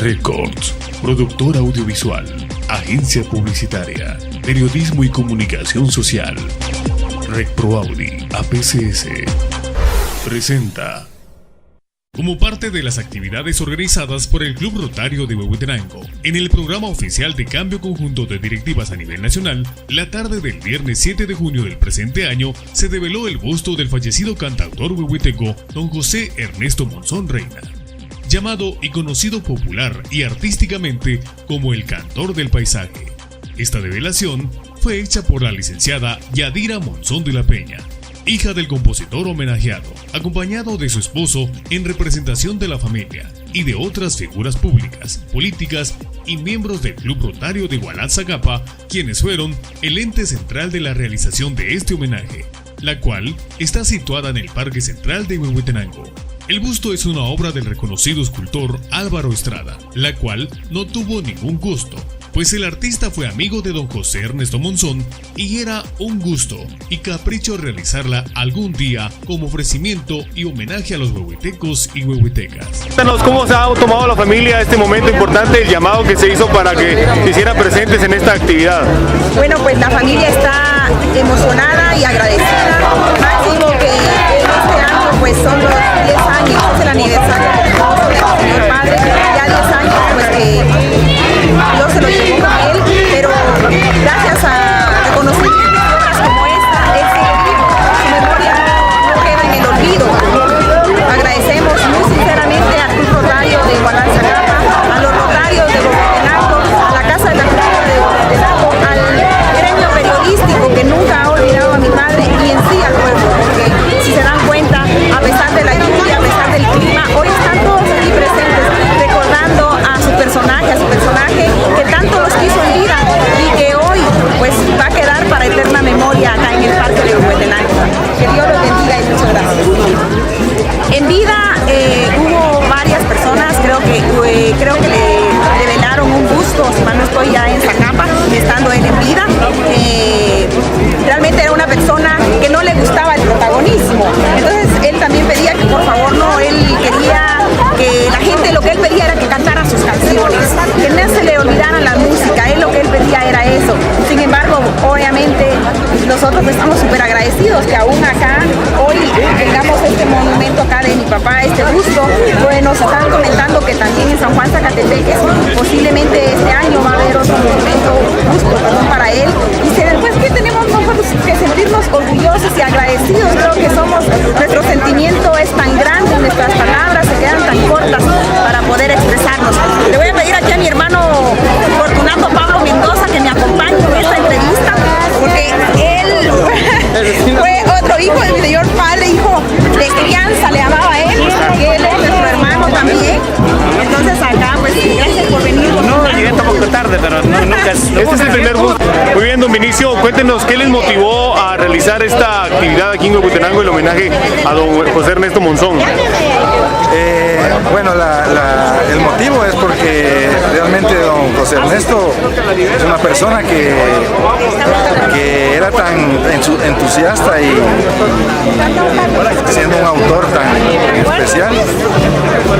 Records, productora audiovisual, agencia publicitaria, periodismo y comunicación social. Recpro Audi, APCS, presenta. Como parte de las actividades organizadas por el Club Rotario de Huehuetenango, en el programa oficial de cambio conjunto de directivas a nivel nacional, la tarde del viernes 7 de junio del presente año, se develó el busto del fallecido cantautor huehuetengo don José Ernesto Monzón Reina, llamado y conocido popular y artísticamente como el Cantor del Paisaje. Esta develación fue hecha por la licenciada Yadira Monzón de la Peña, hija del compositor homenajeado, acompañado de su esposo en representación de la familia y de otras figuras públicas, políticas y miembros del Club Rotario de Hualanzacapa, quienes fueron el ente central de la realización de este homenaje, la cual está situada en el Parque Central de Huehuetenango. El busto es una obra del reconocido escultor Álvaro Estrada, la cual no tuvo ningún costo, pues el artista fue amigo de don José Ernesto Monzón y era un gusto y capricho realizarla algún día como ofrecimiento y homenaje a los huehuetecos y huehuetecas. Cuéntanos cómo se ha tomado la familia este momento importante, el llamado que se hizo para que se hicieran presentes en esta actividad. Bueno, pues la familia está emocionada y agradecida, máximo que este año pues son los 10 años, es el aniversario del señor padre, ya 10 años pues que yo se lo llevo a él, pero gracias a reconocimientos y obras como esta, él sigue vivo, su memoria no queda en el olvido. Agradecemos muy sinceramente al Club Rotario de Hualanzacapa, a los Rotarios de Huehuetenango, a la Casa de la Cultura de Huehuetenango, al gremio periodístico que nunca ha olvidado a mi madre y en sí al pueblo, porque si se dan cuenta, a pesar de la lluvia, a pesar del clima, hoy están todos aquí presentes recordando a su personaje que tanto los quiso en vida y que hoy pues va a quedar para eterna memoria acá en el Parque de Huehuetenango. Que Dios los bendiga y muchas gracias. En vida hubo varias personas, creo que le develaron un busto, si mal no estoy, ya en Zacapa, estando él en vida. Realmente era una persona que no le gustaba el protagonismo, entonces él también pedía que por favor no, él quería que la gente, lo que él pedía era que cantara sus canciones, que no se le olvidara la música, él lo que él pedía era eso. Sin embargo, obviamente nosotros estamos súper agradecidos que aún acá hoy tengamos este monumento acá de mi papá, este busto. Pues nos están comentando que también en San Juan Zacatepeques posiblemente este año va a haber otro busto para él. Y después que tenemos nosotros que sentirnos orgullosos y agradecidos, creo que somos, nuestro sentimiento es tan grande, nuestras palabras se quedan tan cortas para poder expresarnos. Le voy a pedir aquí a mi hermano Fortunato Pablo Mendoza que me acompañe en esta entrevista, porque él fue otro hijo de mi señor padre, hijo de crianza, le amaba a él, que él es nuestro hermano también. Entonces acá, pues gracias por venir. No, llegué un poco tarde, pero nunca es... Este es el primer busto. Muy bien, don Vinicio, cuéntenos qué les motivó a realizar esta actividad aquí en Huehuetenango, el homenaje a don José Ernesto Monzón. Bueno, el motivo es porque realmente don José Ernesto es una persona que era tan entusiasta y siendo un autor tan especial,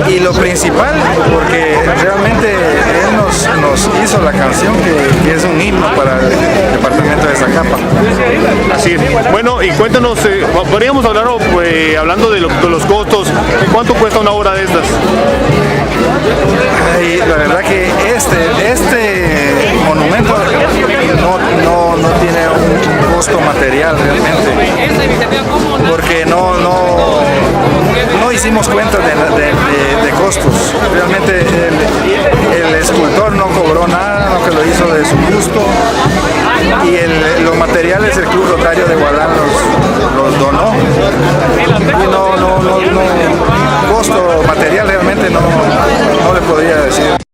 y lo principal porque realmente él nos hizo la canción que es un himno para el departamento de Zacapa. Así es. Bueno, y cuéntanos, podríamos hablar hablando de los costos, ¿cuánto cuesta una obra de estas? Y la verdad que este monumento no tiene un costo material realmente, porque no hicimos cuenta de costos. Realmente el escultor no cobró nada, lo que lo hizo de su gusto, y los materiales el Club Rotario de Hualán los donó, y no costo material realmente no le podría decir.